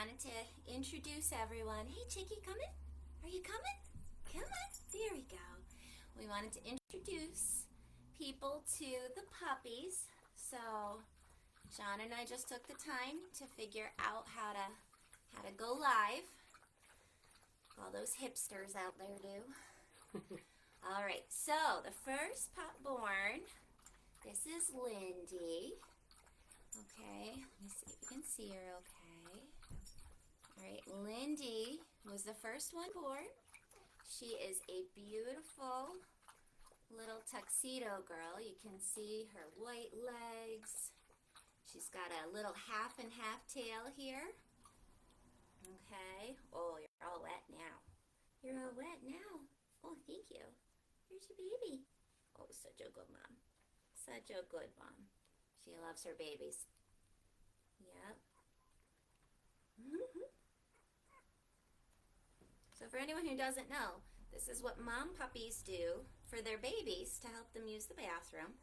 wanted to introduce everyone. Hey, Chicky, coming? Are you coming? Come on. There we go. We wanted to introduce people to the puppies. So, John and I just took the time to figure out how to go live. All those hipsters out there do. All right. So, the first pup born. This is Lindy. Okay, let me see if you can see her okay. All right, Lindy was the first one born. She is a beautiful little tuxedo girl. You can see her white legs. She's got a little half and half tail here. Okay. Oh, you're all wet now. You're all wet now. Oh, thank you. Here's your baby. Oh, such a good mom. Such a good mom. She loves her babies. Yep. So for anyone who doesn't know, this is what mom puppies do for their babies to help them use the bathroom.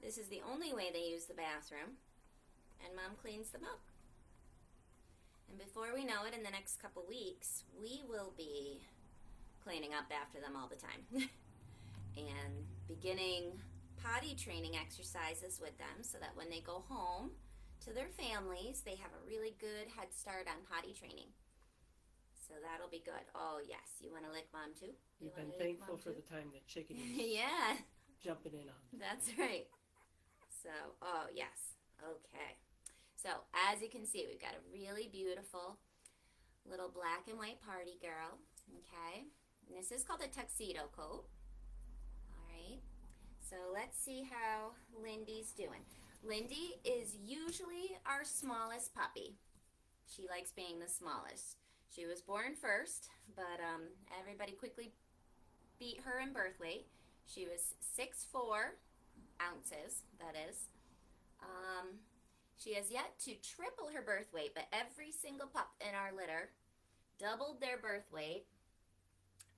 This is the only way they use the bathroom, and mom cleans them up. And before we know it, in the next couple weeks, we will be cleaning up after them all the time and beginning potty training exercises with them so that when they go home to their families, they have a really good head start on potty training. So that'll be good. Oh, yes. You want to lick mom too? You've been thankful for the time that Chicken is yeah. jumping in on. That's right. So, oh, yes. Okay. So, as you can see, we've got a really beautiful little black and white party girl. Okay. And this is called a tuxedo coat. All right. So let's see how Lindy's doing. Lindy is usually our smallest puppy. She likes being the smallest. She was born first, but everybody quickly beat her in birth weight. She was 6'4" ounces, that is. She has yet to triple her birth weight, but every single pup in our litter doubled their birth weight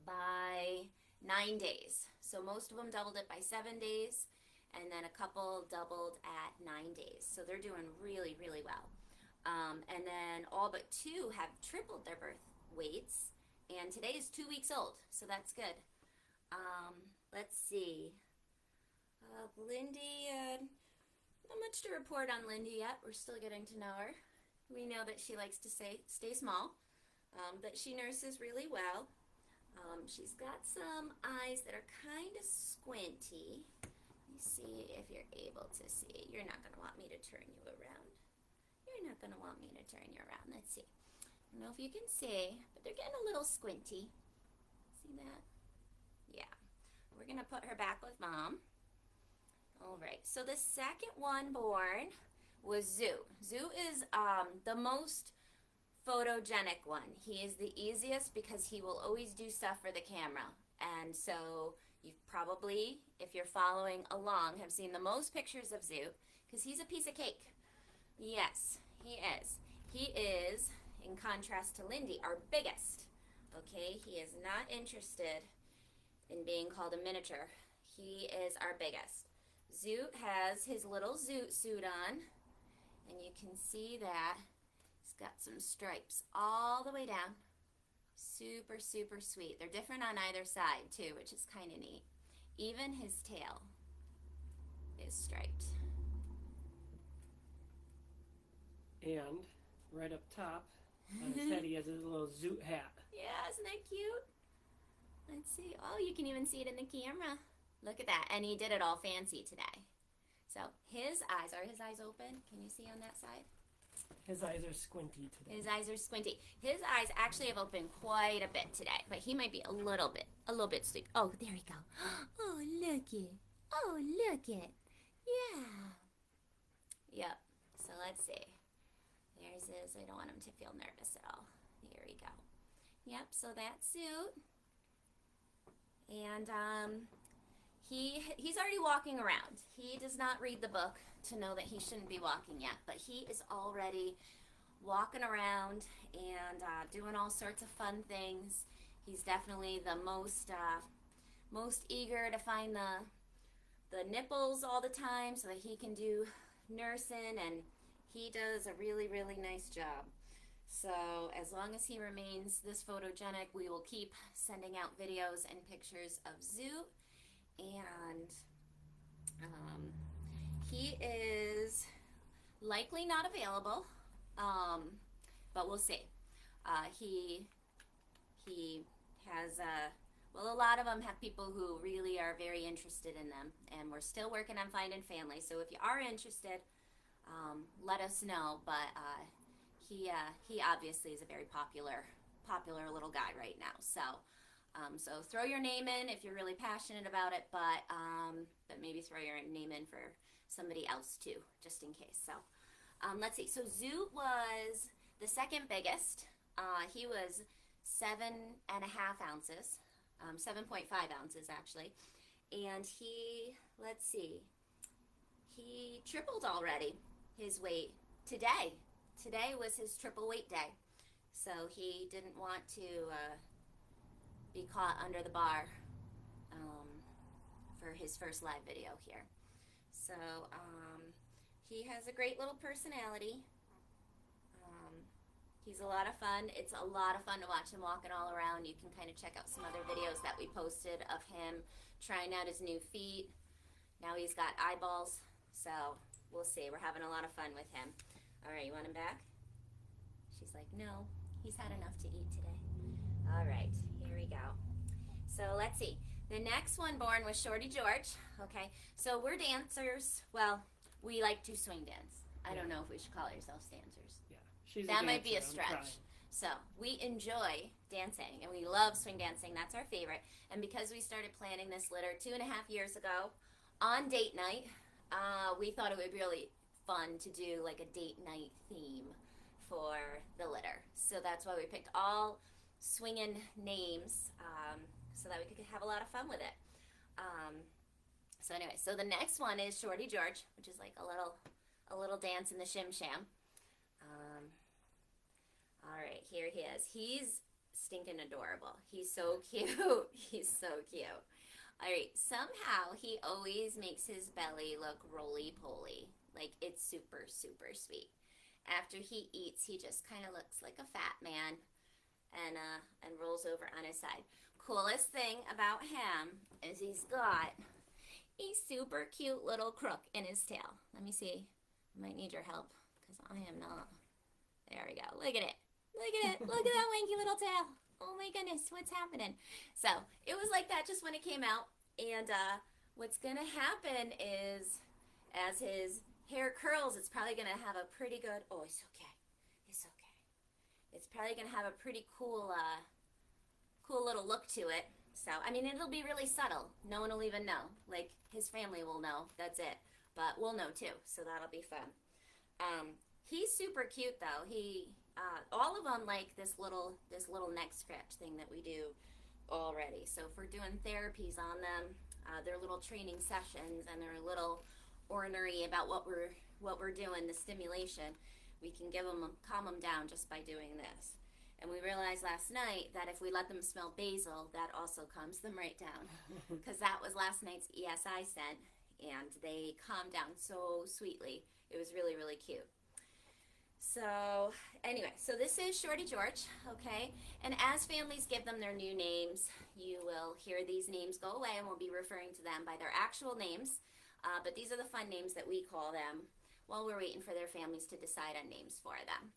by 9 days. So most of them doubled it by 7 days, and then a couple doubled at 9 days. So they're doing really, really well. And then all but 2 have tripled their birth weights, and today is 2 weeks old, so that's good. Let's see. Lindy, not much to report on Lindy yet. We're still getting to know her. We know that she likes to stay small, that she nurses really well. She's got some eyes that are kind of squinty. Let me see if you're able to see. You're not going to want me to turn you around. You're not going to want me to turn you around. Let's see. I don't know if you can see, but they're getting a little squinty. See that? Yeah. We're going to put her back with mom. All right. So the second one born was Zoo. Zoo is the most photogenic one. He is the easiest because he will always do stuff for the camera. And so you've probably, if you're following along, have seen the most pictures of Zoo because he's a piece of cake. Yes, he is. He is, in contrast to Lindy, our biggest. Okay, he is not interested in being called a miniature. He is our biggest. Zoot has his little Zoot suit on, and you can see that he's got some stripes all the way down. Super, super sweet. They're different on either side, too, which is kind of neat. Even his tail is striped. And right up top on his head, he has his little Zoot hat. Yeah, isn't that cute? Let's see. Oh, you can even see it in the camera. Look at that. And he did it all fancy today. So his eyes, are his eyes open? Can you see on that side? His eyes are squinty today. His eyes are squinty. His eyes actually have opened quite a bit today, but he might be a little bit sleepy. Oh, there we go. Oh, look it. Oh, look it. Yeah. Yep. So let's see. There's his. I don't want him to feel nervous at all. Here we go. Yep. So that's Zoot. And he's already walking around. He does not read the book to know that he shouldn't be walking yet, but he is already walking around and doing all sorts of fun things. He's definitely the most eager to find the nipples all the time so that he can do nursing, and he does a really, really nice job. So as long as he remains this photogenic, we will keep sending out videos and pictures of Zoot. And he is likely not available, but we'll see. He has well, a lot of them have people who really are very interested in them, and we're still working on finding family. So if you are interested, let us know. But he obviously is a very popular little guy right now. So throw your name in if you're really passionate about it, but maybe throw your name in for somebody else too, just in case. So let's see. So Zoot was the second biggest. He was 7.5 ounces, 7.5 ounces actually, and let's see, he tripled already his weight today. Today was his triple weight day, so he didn't want to be caught under the bar for his first live video here. So he has a great little personality. He's a lot of fun. It's a lot of fun to watch him walking all around. You can kind of check out some other videos that we posted of him trying out his new feet. Now he's got eyeballs, so we'll see. We're having a lot of fun with him. All right, you want him back? She's like, no, he's had enough to eat today. All right, here we go. So let's see. The next one born was Shorty George. Okay, so we're dancers. Well, we like to swing dance. I don't know if we should call ourselves dancers. She's that a might be a dancer, stretch. So we enjoy dancing and we love swing dancing. That's our favorite. And because we started planning this litter 2.5 years ago on date night, we thought it would be really fun to do like a date night theme for the litter. So that's why we picked all swinging names so that we could have a lot of fun with it. So anyway, so the next one is Shorty George, which is like a little dance in the shim sham. All right, here he is. He's stinking adorable. He's so cute. He's so cute. All right, somehow he always makes his belly look roly-poly. Like, it's super, super sweet. After he eats, he just kind of looks like a fat man and rolls over on his side. Coolest thing about him is he's got a super cute little crook in his tail. Let me see. I might need your help because I am not. There we go. Look at it. Look at it. Look at that wanky little tail. Oh my goodness, what's happening? So it was like that just when it came out. And what's going to happen is as his hair curls, it's probably going to have a pretty good, oh, it's okay. It's okay. It's probably going to have a pretty cool little look to it. So, I mean, it'll be really subtle. No one will even know. Like, his family will know. That's it. But we'll know too. So that'll be fun. He's super cute though. All of them like this little neck scratch thing that we do already. So if we're doing therapies on them, their little training sessions and their little ornery about what we're doing, the stimulation, we can calm them down just by doing this. And we realized last night that if we let them smell basil, that also calms them right down. Because that was last night's ESI scent, and they calmed down so sweetly. It was really, really cute. So anyway, so this is Shorty George, okay? And as families give them their new names, you will hear these names go away and we'll be referring to them by their actual names. But these are the fun names that we call them while we're waiting for their families to decide on names for them.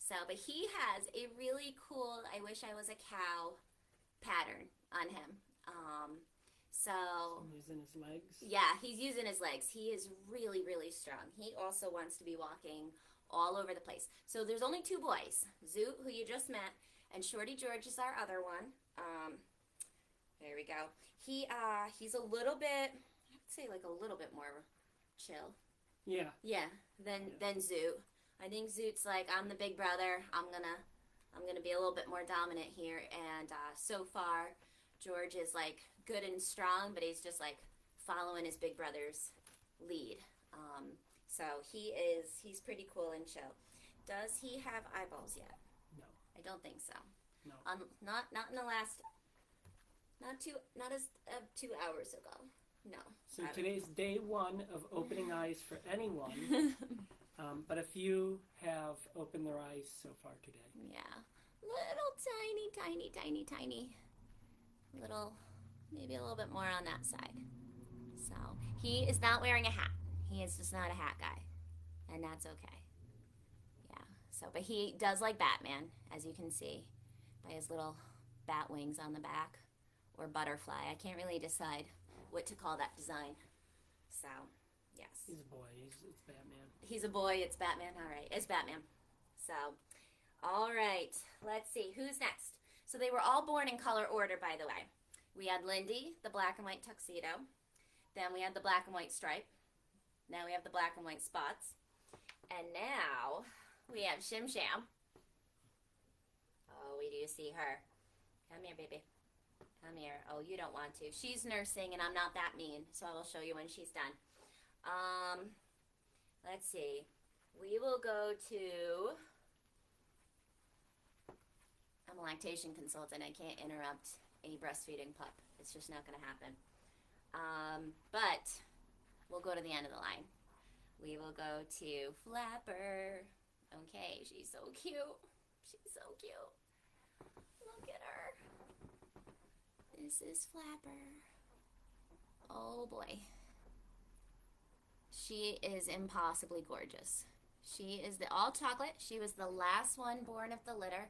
So, but he has a really cool, I wish I was a cow pattern on him. So using his legs? Yeah, he's using his legs. He is really, really strong. He also wants to be walking all over the place. So there's only two boys, Zoot, who you just met, and Shorty George is our other one. There we go. He's a little bit, I'd say like a little bit more chill. Yeah. Yeah, than Zoot. I think Zoot's like, I'm the big brother. I'm gonna be a little bit more dominant here. And so far, George is like good and strong, but he's just like following his big brother's lead. So he's pretty cool and chill. Does he have eyeballs yet? No. I don't think so. No. Not in the last, not as 2 hours ago. No. So today's day one of opening eyes for anyone. But a few have opened their eyes so far today. Yeah. Little tiny. Little, maybe a little bit more on that side. So he is not wearing a hat. He is just not a hat guy. And that's okay. Yeah. So, but he does like Batman, as you can see by his little bat wings on the back, or butterfly. I can't really decide what to call that design. So, yes. He's a boy. It's Batman. He's a boy. It's Batman. All right. It's Batman. So, all right. Let's see. Who's next? So they were all born in color order, by the way. We had Lindy, the black and white tuxedo. Then we had the black and white stripe. Now we have the black and white spots. And now we have Shim Sham. Oh, we do see her. Come here, baby. Come here. Oh, you don't want to. She's nursing, and I'm not that mean, so I will show you when she's done. Let's see. We will go to... I'm a lactation consultant. I can't interrupt a breastfeeding pup. It's just not going to happen. But we'll go to the end of the line. We will go to Flapper. Okay, she's so cute. She's so cute. Look at her. This is Flapper. Oh boy. She is impossibly gorgeous. She is the all chocolate. She was the last one born of the litter.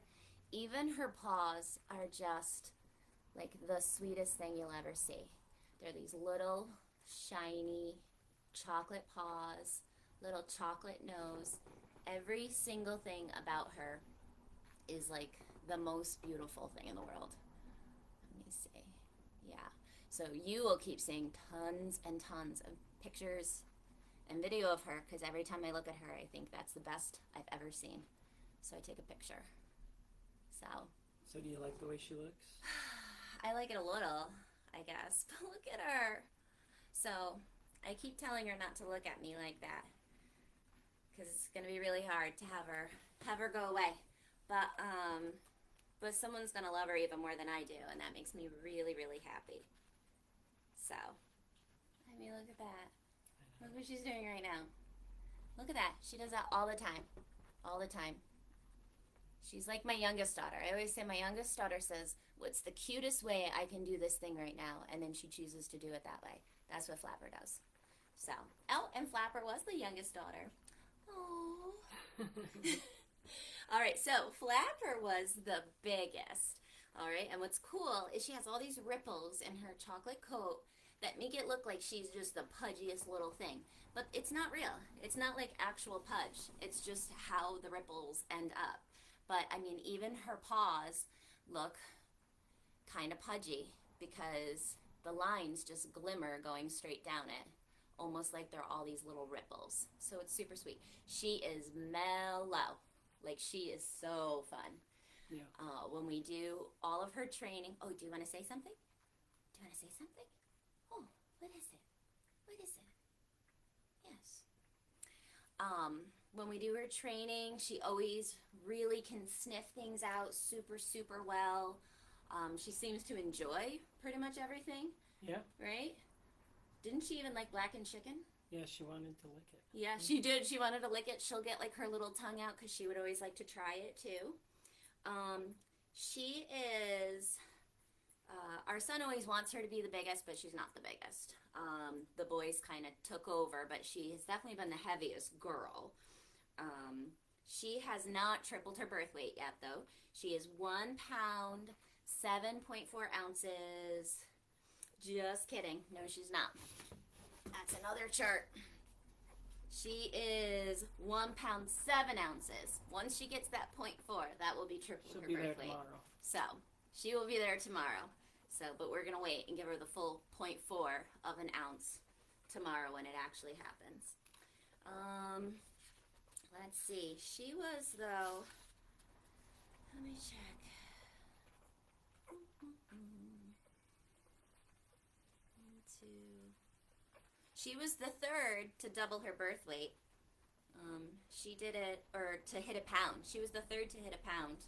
Even her paws are just like the sweetest thing you'll ever see. They're these little shiny chocolate paws, little chocolate nose. Every single thing about her is like the most beautiful thing in the world. Let me see. Yeah. So you will keep seeing tons and tons of pictures and video of her, because every time I look at her, I think that's the best I've ever seen. So I take a picture. So do you like the way she looks? I like it a little, I guess. But look at her. So I keep telling her not to look at me like that, because it's going to be really hard to have her go away. But someone's going to love her even more than I do, and that makes me really, really happy. So, I mean, look at that. Look what she's doing right now. Look at that. She does that all the time. All the time. She's like my youngest daughter. I always say my youngest daughter says, what's the cutest way I can do this thing right now? And then she chooses to do it that way. That's what Flapper does. So, oh, and Flapper was the youngest daughter. Oh. All right, so Flapper was the biggest. All right, and what's cool is she has all these ripples in her chocolate coat that make it look like she's just the pudgiest little thing. But it's not real. It's not like actual pudge. It's just how the ripples end up. But, I mean, even her paws look kind of pudgy because the lines just glimmer going straight down it, almost like they're all these little ripples. So it's super sweet. She is mellow. Like, she is so fun. Yeah. When we do all of her training... Oh, do you want to say something? Do you want to say something? Oh, what is it? What is it? Yes. When we do her training, she always really can sniff things out super, super well. She seems to enjoy pretty much everything. Yeah. Right? Didn't she even like blackened chicken? Yeah, she wanted to lick it. Yeah, she did. She wanted to lick it. She'll get like her little tongue out because she would always like to try it too. She is... our son always wants her to be the biggest, but she's not the biggest. The boys kind of took over, but she has definitely been the heaviest girl. She has not tripled her birth weight yet, though. She is 1 pound, 7.4 ounces. Just kidding. No, she's not. That's another chart. She is 1 pound, 7 ounces. Once she gets that 0.4, that will be triple She'll her be birth there weight. tomorrow. So, she will be there tomorrow. So, but we're going to wait and give her the full 0.4 of an ounce tomorrow when it actually happens. Let's see. She was, though, let me check. She was the third to double her birth weight. She did it, or to hit a pound. She was the third to hit a pound.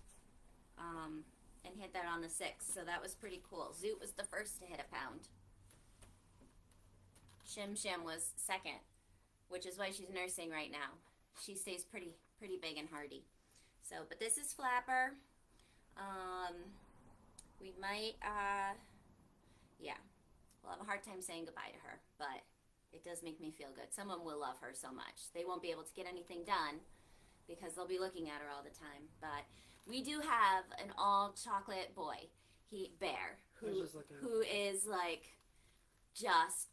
And hit that on the 6th, so that was pretty cool. Zoot was the first to hit a pound. Shim Shim was second, which is why she's nursing right now. she stays pretty big and hardy. So, but this is Flapper. We might, yeah, we'll have a hard time saying goodbye to her, but it does make me feel good. Someone will love her so much. They won't be able to get anything done because they'll be looking at her all the time. But we do have an all chocolate boy, Bear, who is like just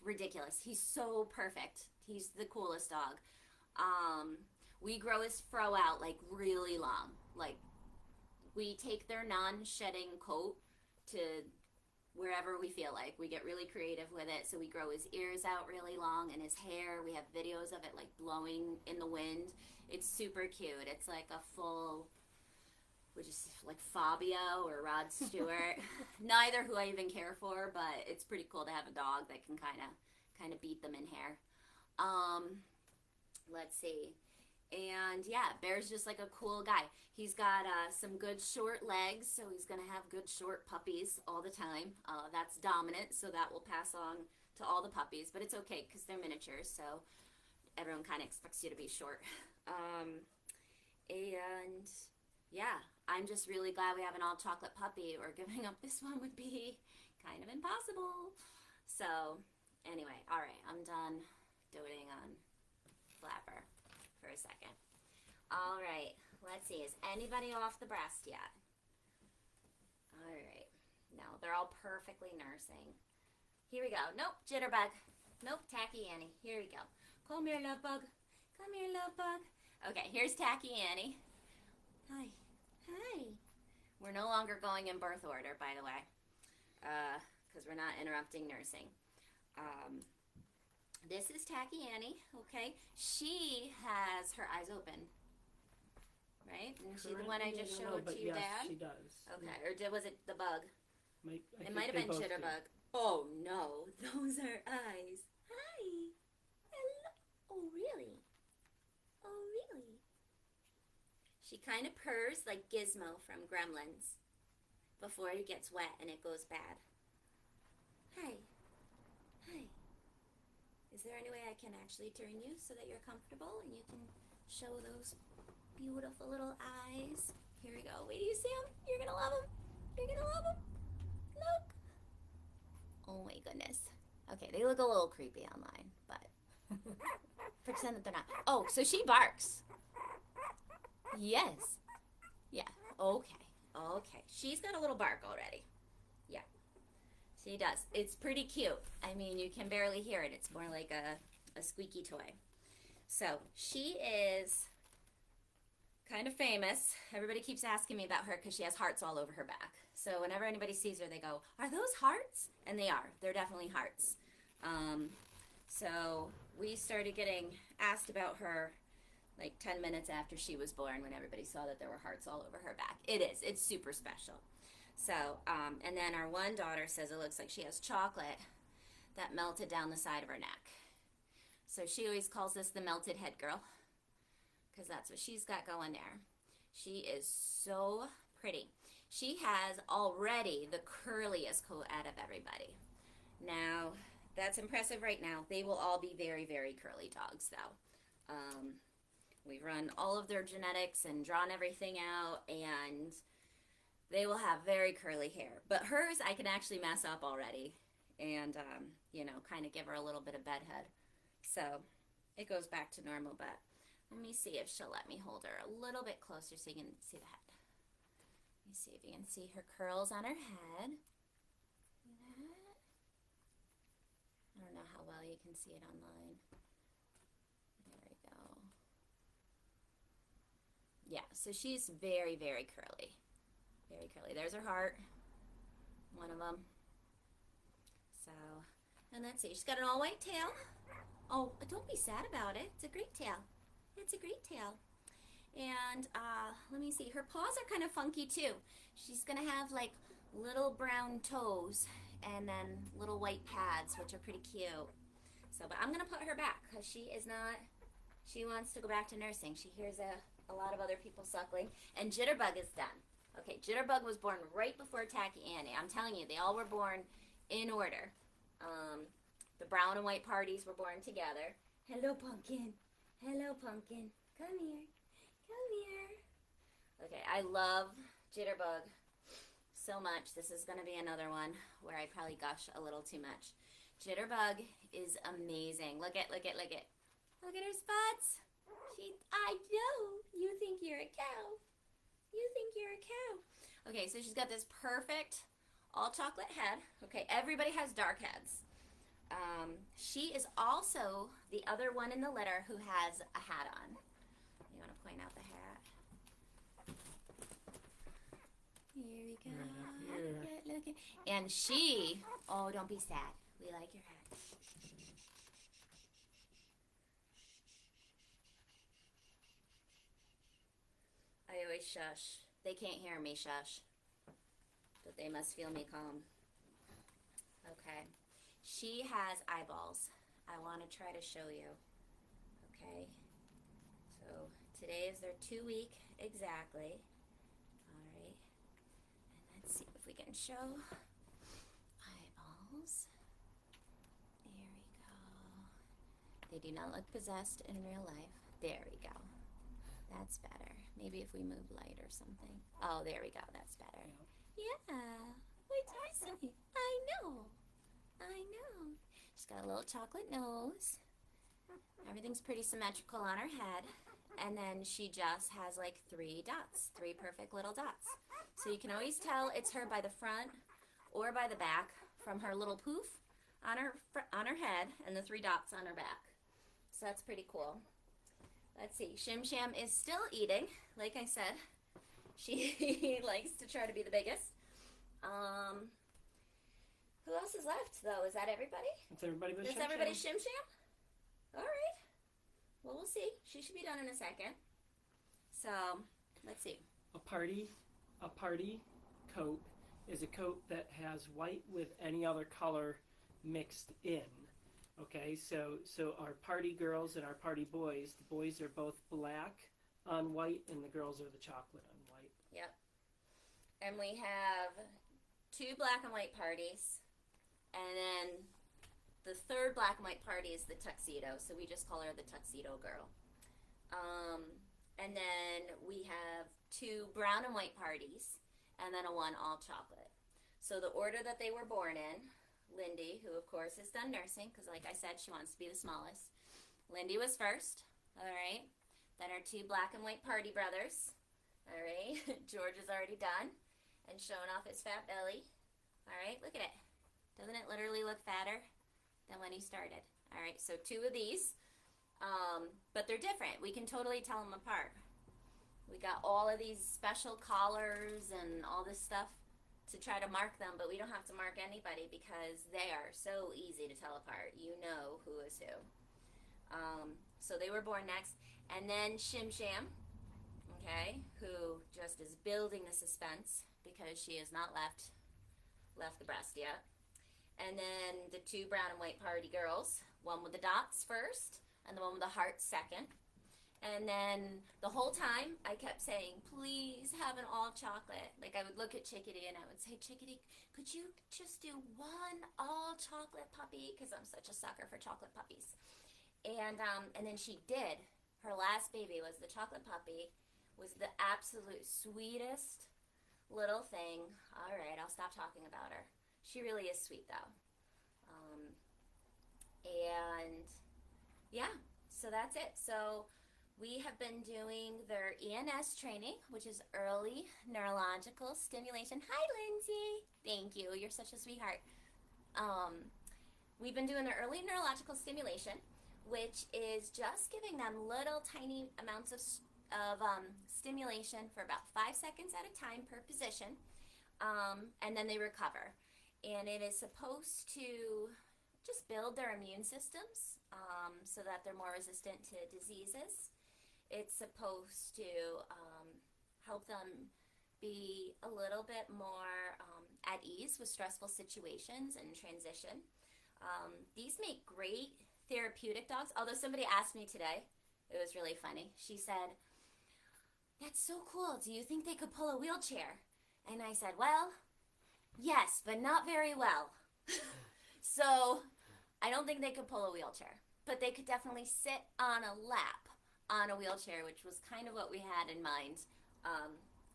ridiculous. He's so perfect. He's the coolest dog. We grow his fro out like really long. Like we take their non-shedding coat to wherever we feel like. We get really creative with it. So we grow his ears out really long and his hair. We have videos of it like blowing in the wind. It's super cute. It's like a full, which is like Fabio or Rod Stewart. Neither who I even care for, but it's pretty cool to have a dog that can kind of beat them in hair. Let's see. And yeah, Bear's just like a cool guy. He's got some good short legs, so he's going to have good short puppies all the time. That's dominant, so that will pass on to all the puppies, but it's okay because they're miniatures, so everyone kind of expects you to be short. And yeah, I'm just really glad we have an all chocolate puppy, or giving up this one would be kind of impossible. So anyway, all right, I'm done doting on Flapper for a second. All right, let's see. Is anybody off the breast yet? All right. No, they're all perfectly nursing. Here we go. Nope, Jitterbug. Nope, Tacky Annie. Here we go. Come here, love bug. Come here, love bug. Okay, here's Tacky Annie. Hi. Hi. We're no longer going in birth order, by the way, because we're not interrupting nursing. This is Tacky Annie, okay? She has her eyes open, right? And she the one I just showed to you, yes, Dad? She does. Okay, or was it the bug? It might have been Jitterbug. Oh no, those are eyes. Hi. Hello. Oh really? Oh really? She kind of purrs like Gizmo from Gremlins before it gets wet and it goes bad. Hi. Hi. Is there any way I can actually turn you so that you're comfortable and you can show those beautiful little eyes? Here we go. Wait, do you see them? You're gonna love them. You're gonna love them. Look. Oh my goodness. Okay, they look a little creepy online, but pretend that they're not. Oh, so she barks. Yes. Yeah. Okay. Okay. She's got a little bark already. Yeah. She does. It's pretty cute. I mean, you can barely hear it. It's more like a squeaky toy. So she is kind of famous. Everybody keeps asking me about her because she has hearts all over her back. So whenever anybody sees her, they go, "Are those hearts?" And they are. They're definitely hearts. So we started getting asked about her like 10 minutes after she was born, when everybody saw that there were hearts all over her back. It is. It's super special. So, and then our one daughter says it looks like she has chocolate that melted down the side of her neck. So she always calls this the melted head girl, because that's what she's got going there. She is so pretty. She has already the curliest coat out of everybody. Now, that's impressive right now. They will all be very, very curly dogs, though. We've run all of their genetics and drawn everything out, and they will have very curly hair. But hers, I can actually mess up already and, kind of give her a little bit of bedhead. So it goes back to normal, but let me see if she'll let me hold her a little bit closer so you can see the head. Let me see if you can see her curls on her head. See that? I don't know how well you can see it online. There we go. Yeah, so she's very, very curly. Very curly. There's her heart. One of them. So, and let's see. She's got an all-white tail. Oh, don't be sad about it. It's a great tail. It's a great tail. And let me see. Her paws are kind of funky too. She's going to have like little brown toes and then little white pads, which are pretty cute. So, but I'm going to put her back because she is not, she wants to go back to nursing. She hears a lot of other people suckling. And Jitterbug is done. Okay, Jitterbug was born right before Tacky Annie. I'm telling you, they all were born in order. The brown and white parties were born together. Hello, Pumpkin. Hello, Pumpkin. Come here. Come here. Okay, I love Jitterbug so much. This is going to be another one where I probably gush a little too much. Jitterbug is amazing. Look at. Look at her spots. I know. You think you're a cow. You think you're a cow. Okay, so she's got this perfect all chocolate head. Okay, everybody has dark heads. She is also the other one in the litter who has a hat on. You want to point out the hat? Here we go. Look at. And she, oh, don't be sad. We like your hat. I always shush. They can't hear me shush. But they must feel me calm. Okay. She has eyeballs. I want to try to show you. Okay. So today is their 2-week exactly. Alright. And let's see if we can show eyeballs. There we go. They do not look possessed in real life. There we go. That's better. Maybe if we move light or something. Oh, there we go. That's better. Yeah. Wait till I see. I know. She's got a little chocolate nose. Everything's pretty symmetrical on her head. And then she just has like 3 dots. 3 perfect little dots. So you can always tell it's her by the front or by the back from her little poof on her head and the 3 dots on her back. So that's pretty cool. Let's see. Shim Sham is still eating. Like I said, she likes to try to be the biggest. Who else is left, though? Is that everybody? That's everybody but Shim That's everybody Sham. Shim Sham? All right. Well, we'll see. She should be done in a second. So, let's see. A party coat is a coat that has white with any other color mixed in. Okay, so our party girls and our party boys, the boys are both black on white and the girls are the chocolate on white. Yep. And we have 2 black and white parties. And then the 3rd black and white party is the tuxedo. So we just call her the tuxedo girl. And then we have 2 brown and white parties. And then a 1 all chocolate. So the order that they were born in, Lindy, who of course is done nursing, because like I said, she wants to be the smallest. Lindy was first, all right. Then our 2 black and white party brothers, all right. George is already done and showing off his fat belly. All right, look at it. Doesn't it literally look fatter than when he started? All right, so 2 of these, but they're different. We can totally tell them apart. We got all of these special collars and all this stuff to try to mark them, but we don't have to mark anybody because they are so easy to tell apart. You know who is who. So they were born next. And then Shim Sham, okay, who just is building the suspense because she has not left the breast yet. And then the 2 brown and white party girls, one with the dots first and the one with the heart second. And then the whole time I kept saying, please have an all chocolate. Like I would look at Chickadee and I would say, Chickadee, could you just do 1 all chocolate puppy? Because I'm such a sucker for chocolate puppies. And then she did. Her last baby was the chocolate puppy. Was the absolute sweetest little thing. All right, I'll stop talking about her. She really is sweet though. And yeah, so that's it. So we have been doing their ENS training, which is early neurological stimulation. Hi, Lindsay. Thank you. You're such a sweetheart. We've been doing their early neurological stimulation, which is just giving them little tiny amounts of stimulation for about 5 seconds at a time per position, and then they recover. And it is supposed to just build their immune systems so that they're more resistant to diseases. It's supposed to help them be a little bit more at ease with stressful situations and transition. These make great therapeutic dogs. Although somebody asked me today, it was really funny. She said, that's so cool. Do you think they could pull a wheelchair? And I said, well, yes, but not very well. So I don't think they could pull a wheelchair, but they could definitely sit on a lap on a wheelchair, which was kind of what we had in mind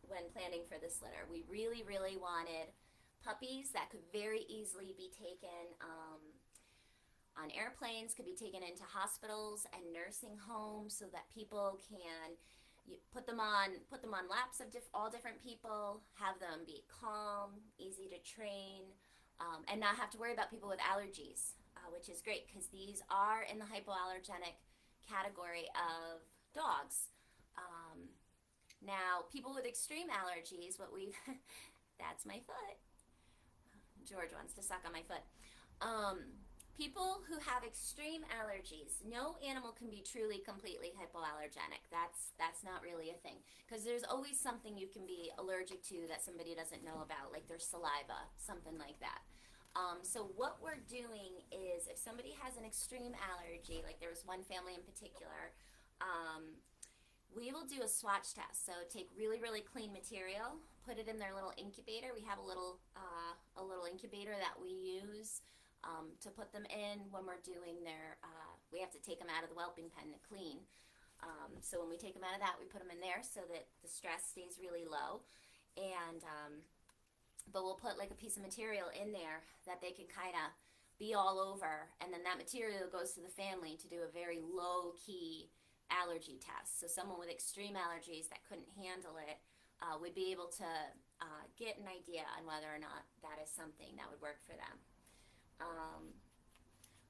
when planning for this litter. We really, really wanted puppies that could very easily be taken on airplanes, could be taken into hospitals and nursing homes, so that people can put them on laps of all different people, have them be calm, easy to train, and not have to worry about people with allergies, which is great because these are in the hypoallergenic category of dogs. Now, people with extreme allergies, what we that's my foot. George wants to suck on my foot. People who have extreme allergies, no animal can be truly, completely hypoallergenic. That's not really a thing, because there's always something you can be allergic to that somebody doesn't know about, like their saliva, something like that. So what we're doing is, if somebody has an extreme allergy, like there was one family in particular, we will do a swatch test. So take really, really clean material, put it in their little incubator. We have a little incubator that we use to put them in when we're doing their, we have to take them out of the whelping pen to clean. So when we take them out of that, we put them in there so that the stress stays really low. And, but we'll put like a piece of material in there that they can kind of be all over. And then that material goes to the family to do a very low key allergy test. So someone with extreme allergies that couldn't handle it would be able to get an idea on whether or not that is something that would work for them.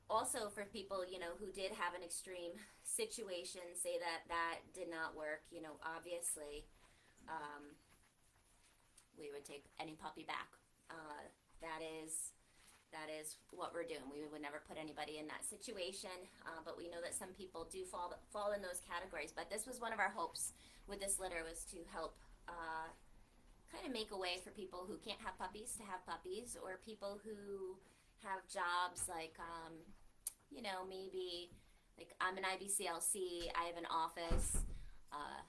Also, for people, who did have an extreme situation, say that did not work, obviously, we would take any puppy back. That is what we're doing. We would never put anybody in that situation, but we know that some people do fall in those categories. But this was one of our hopes with this litter, was to help kind of make a way for people who can't have puppies to have puppies, or people who have jobs like, maybe like I'm an IBCLC, I have an office,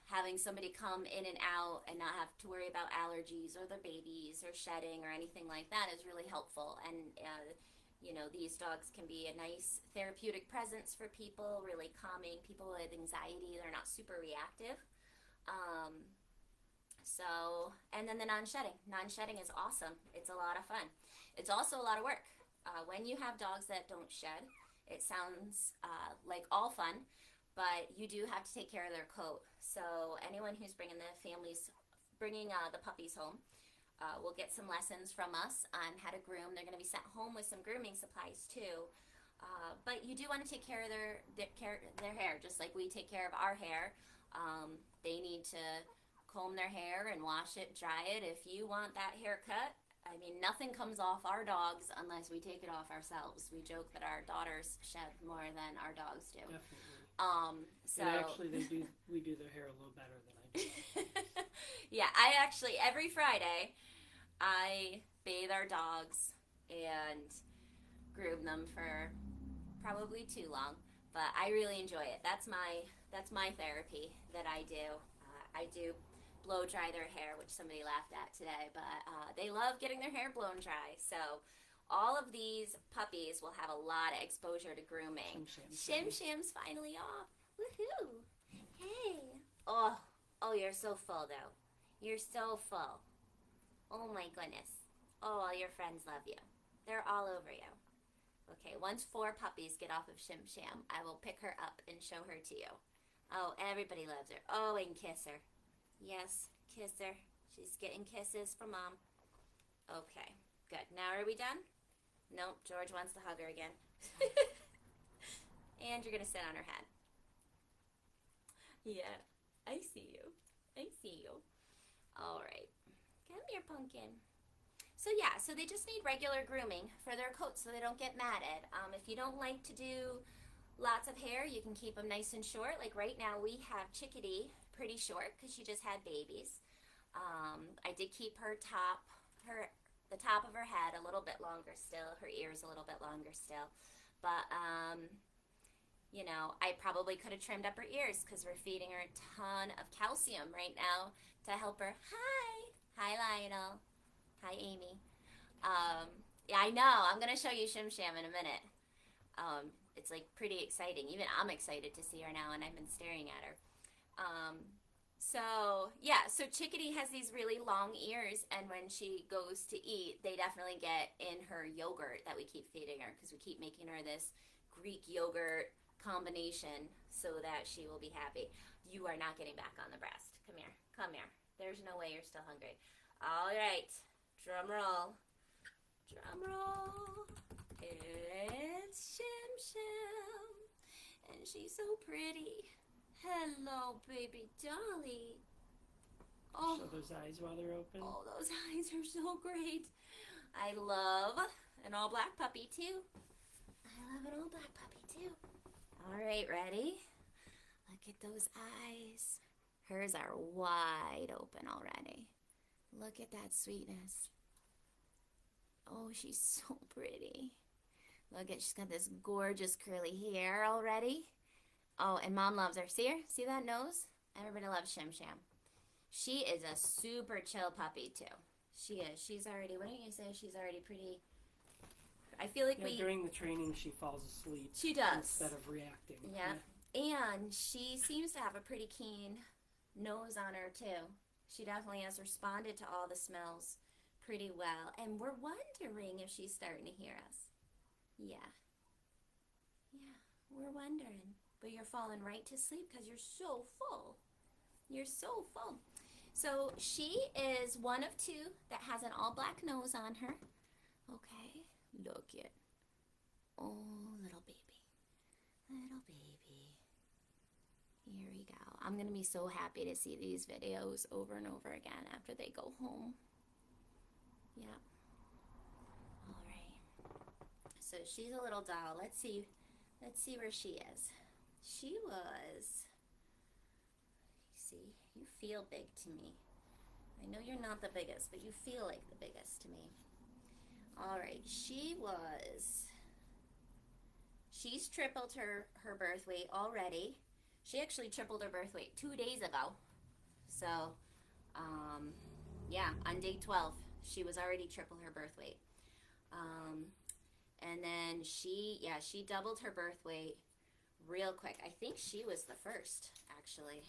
having somebody come in and out and not have to worry about allergies or their babies or shedding or anything like that is really helpful. And, these dogs can be a nice therapeutic presence for people, really calming people with anxiety. They're not super reactive. And then the non-shedding. Non-shedding is awesome. It's a lot of fun. It's also a lot of work. When you have dogs that don't shed, it sounds like all fun, but you do have to take care of their coat. So anyone who's bringing the puppies home will get some lessons from us on how to groom. They're going to be sent home with some grooming supplies too. But you do want to take care of their hair, just like we take care of our hair. They need to comb their hair and wash it, dry it. If you want that haircut, I mean, nothing comes off our dogs unless we take it off ourselves. We joke that our daughters shed more than our dogs do. Definitely. So and actually, we do their hair a little better than I do. Yeah, I actually, every Friday, I bathe our dogs and groom them for probably too long, but I really enjoy it. That's my therapy that I do. I do blow dry their hair, which somebody laughed at today, but they love getting their hair blown dry. So all of these puppies will have a lot of exposure to grooming. Shim Shim's finally off. Woohoo! Hey. Oh, you're so full though. You're so full. Oh my goodness. Oh, all your friends love you. They're all over you. Okay, once 4 puppies get off of Shim Sham, I will pick her up and show her to you. Oh, everybody loves her. Oh, and kiss her. Yes, kiss her. She's getting kisses from Mom. Okay, good. Now are we done? Nope, George wants to hug her again. And you're going to sit on her head. Yeah, I see you. I see you. All right. Come here, Pumpkin. So yeah, so they just need regular grooming for their coats so they don't get matted. If you don't like to do lots of hair, you can keep them nice and short. Like right now we have Chickadee pretty short because she just had babies. I did keep the top of her head a little bit longer still, her ears a little bit longer still, but I probably could have trimmed up her ears because we're feeding her a ton of calcium right now to help her. Hi Lionel. Hi Amy. Yeah, I know, I'm gonna show you Shim Sham in a minute. it's like pretty exciting. Even I'm excited to see her now, and I've been staring at her. So yeah, so Chickadee has these really long ears, and when she goes to eat, they definitely get in her yogurt that we keep feeding her, because we keep making her this Greek yogurt combination so that she will be happy. You are not getting back on the breast. Come here. Come here. There's no way you're still hungry. All right. Drum roll. Drum roll. It's Shim Shim. And she's so pretty. Hello, baby dolly. Oh, Show those eyes while they're open. oh, those eyes are so great. I love an all black puppy too. I love an all black puppy too. All right, ready? Look at those eyes. Hers are wide open already. Look at that sweetness. Oh, she's so pretty. Look at, she's got this gorgeous curly hair already. Oh, and Mom loves her. See her? See that nose? Everybody loves Shim Sham. She is a super chill puppy too. She is. She's already, wouldn't you say she's already pretty? I feel like during the training she falls asleep. She does. Instead of reacting. Yeah. And she seems to have a pretty keen nose on her too. She definitely has responded to all the smells pretty well. And we're wondering if she's starting to hear us. Yeah. Yeah, we're wondering. But you're falling right to sleep because you're so full. You're so full. So she is one of two that has an all black nose on her. Okay, look it. Oh, little baby. Little baby. Here we go. I'm going to be so happy to see these videos over and over again after they go home. Yeah. All right. So she's a little doll. Let's see where she is. She was, see, you feel big to me. I know you're not the biggest, but you feel like the biggest to me. All right, she's tripled her birth weight already. She actually tripled her birth weight 2 days ago. So, yeah, on day 12, she was already triple her birth weight. And then she doubled her birth weight real quick. I think she was the first, actually.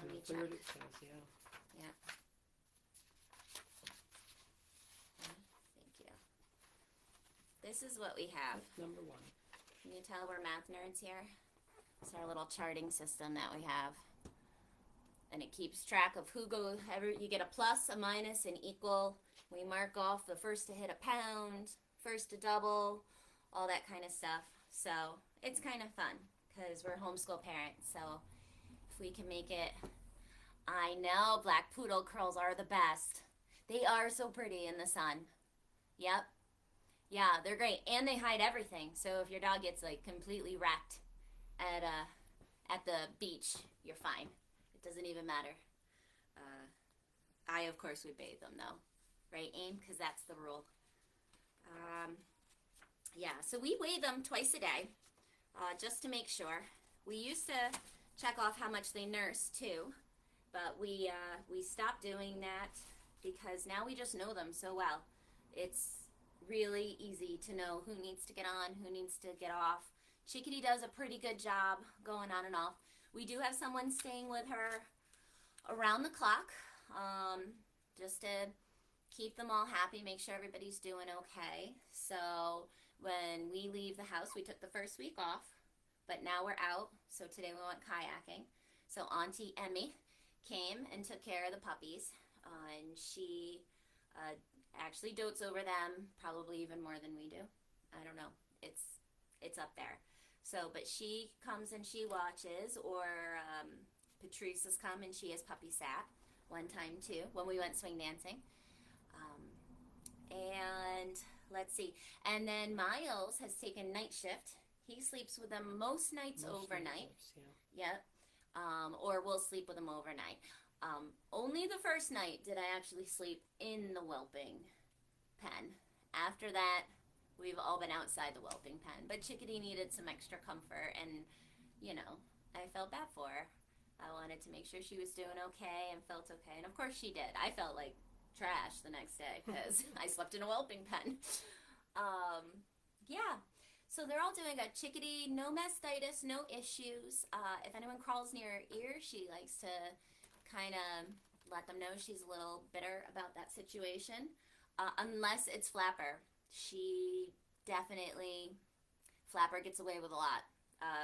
Let me check. Third it says, yeah. Yeah. Thank you. This is what we have. Number one. Can you tell we're math nerds here? It's our little charting system that we have. And it keeps track of who goes, you get a plus, a minus, an equal. We mark off the first to hit a pound, first to double, all that kind of stuff. So it's kind of fun because we're homeschool parents. So if we can make it, I know black poodle curls are the best. They are so pretty in the sun. Yep. Yeah, they're great. And they hide everything. So if your dog gets like completely wrecked at the beach, you're fine. It doesn't even matter. I, of course, would bathe them though. Right, Aim? Because that's the rule. Yeah, so we weigh them twice a day, just to make sure. We used to check off how much they nurse too, but we stopped doing that because now we just know them so well. It's really easy to know who needs to get on, who needs to get off. Chickadee does a pretty good job going on and off. We do have someone staying with her around the clock, just to keep them all happy, make sure everybody's doing okay. So when we leave the house, we took the first week off, but now we're out. So today we went kayaking. So Auntie Emmy came and took care of the puppies, and she actually dotes over them, probably even more than we do. I don't know. It's up there. So, but she comes and she watches, or Patrice has come and she has puppy sat one time too when we went swing dancing. And let's see. And then Miles has taken night shift. He sleeps with them most nights overnight. Yeah. Yep. Or we'll sleep with them overnight. Only the first night did I actually sleep in the whelping pen. After that, we've all been outside the whelping pen. But Chickadee needed some extra comfort, and, you know, I felt bad for her. I wanted to make sure she was doing okay and felt okay. And, of course, she did. I felt like trash the next day because I slept in a whelping pen. Yeah. So they're all doing a chickadee, no mastitis, no issues. If anyone crawls near her ear, she likes to kind of let them know she's a little bitter about that situation. Unless it's Flapper. She definitely, Flapper gets away with a lot.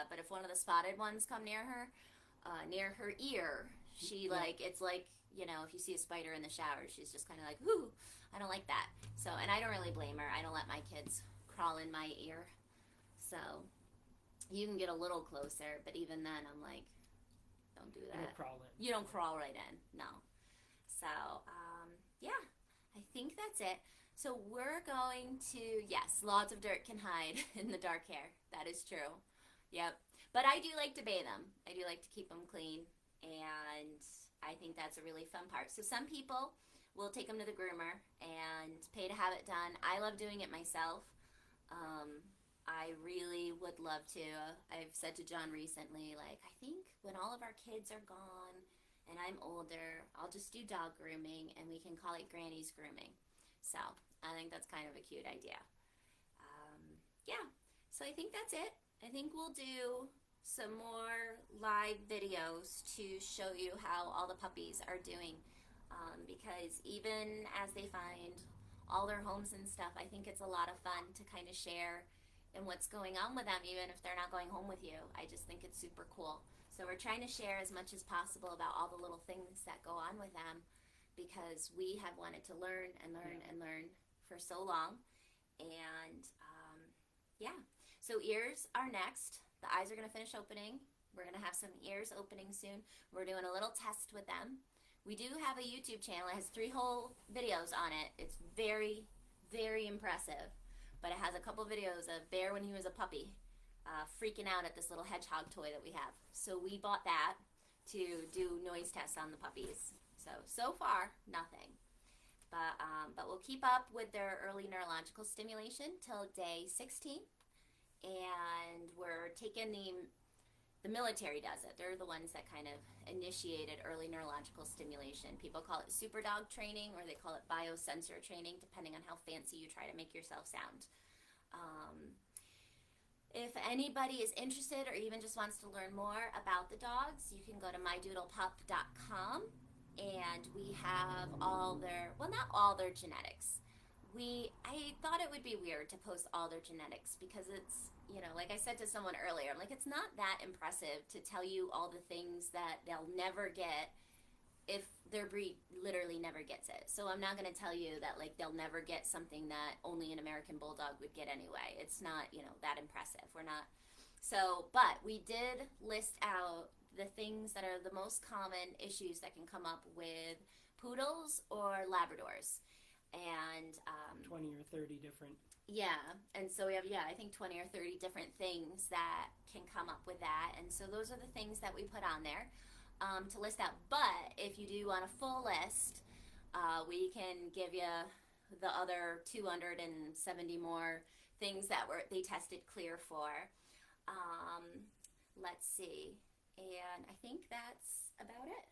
But if one of the spotted ones come near her ear, she like, it's like, you know, if you see a spider in the shower, she's just kind of like, whoo, I don't like that. So, and I don't really blame her. I don't let my kids crawl in my ear. So, you can get a little closer, but even then, I'm like, don't do that. Don't crawl in. You don't crawl right in, no. So, yeah, I think that's it. So we're going to, yes, lots of dirt can hide in the dark hair. That is true. Yep. But I do like to bathe them. I do like to keep them clean. And I think that's a really fun part. So some people will take them to the groomer and pay to have it done. I love doing it myself. I really would love to. I've said to John recently, like, I think when all of our kids are gone and I'm older, I'll just do dog grooming and we can call it Granny's grooming. So I think that's kind of a cute idea. Yeah, so I think that's it. I think we'll do some more live videos to show you how all the puppies are doing. Because even as they find all their homes and stuff, I think it's a lot of fun to kind of share in what's going on with them, even if they're not going home with you. I just think it's super cool. So we're trying to share as much as possible about all the little things that go on with them, because we have wanted to learn and learn and learn for so long. And yeah, so ears are next. The eyes are going to finish opening. We're going to have some ears opening soon. We're doing a little test with them. We do have a YouTube channel. It has 3 whole videos on it. It's very, very impressive. But it has a couple videos of Bear when he was a puppy, freaking out at this little hedgehog toy that we have. So we bought that to do noise tests on the puppies. So far, nothing. But we'll keep up with their early neurological stimulation till day 16. And we're taking the military does it. They're the ones that kind of initiated early neurological stimulation. People call it super dog training, or they call it biosensor training, depending on how fancy you try to make yourself sound. If anybody is interested or even just wants to learn more about the dogs, you can go to mydoodlepup.com, and we have all their, well, not all their genetics. I thought it would be weird to post all their genetics because it's, you know, like I said to someone earlier, I'm like, it's not that impressive to tell you all the things that they'll never get if their breed literally never gets it. So I'm not going to tell you that, like, they'll never get something that only an American Bulldog would get anyway. It's not, you know, that impressive. We're not. So, but we did list out the things that are the most common issues that can come up with poodles or Labradors. And 20 or 30 different. Yeah, and so we have, I think 20 or 30 different things that can come up with that. And so those are the things that we put on there to list out. But if you do want a full list, we can give you the other 270 more things that they tested clear for. Let's see. And I think that's about it.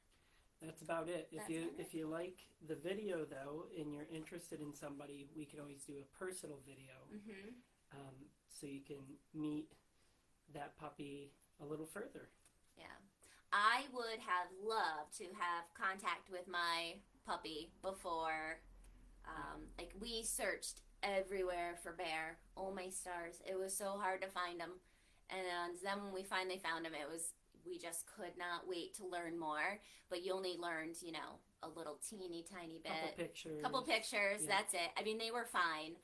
That's about it. That's If you like the video though, and you're interested in somebody, we can always do a personal video, so you can meet that puppy a little further. Yeah, I would have loved to have contact with my puppy before. Like, we searched everywhere for Bear. Oh my stars! It was so hard to find him, and then when we finally found him, we just could not wait to learn more. But you only learned, you know, a little teeny tiny bit. Couple pictures, yeah. That's it. I mean, they were fine.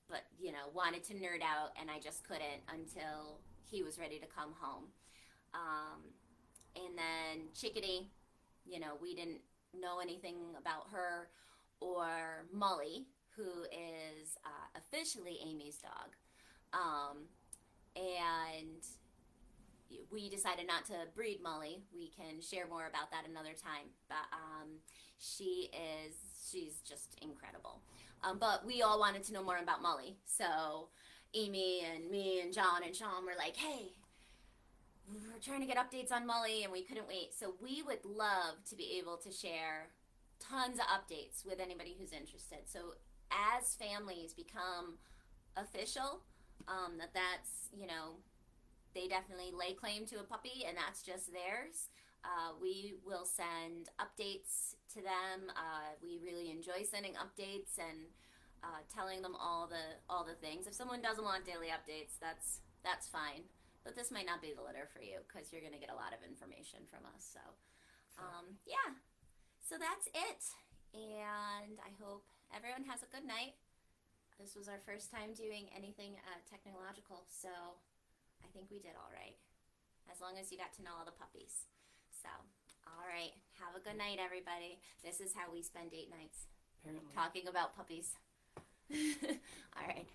But, you know, wanted to nerd out, and I just couldn't until he was ready to come home. And then Chickadee, you know, we didn't know anything about her, or Molly, who is officially Amy's dog. And we decided not to breed Molly. We can share more about that another time. But she's just incredible. But we all wanted to know more about Molly. So Amy and me and John and Sean were like, hey, we're trying to get updates on Molly, and we couldn't wait. So we would love to be able to share tons of updates with anybody who's interested. So as families become official, that's, you know, they definitely lay claim to a puppy and that's just theirs. We will send updates to them. We really enjoy sending updates and telling them all the things. If someone doesn't want daily updates, that's fine. But this might not be the litter for you because you're going to get a lot of information from us. So, yeah. So that's it. And I hope everyone has a good night. This was our first time doing anything technological, so I think we did all right. As long as you got to know all the puppies. So, all right. Have a good night, everybody. This is how we spend date nights. Apparently. Talking about puppies. All right.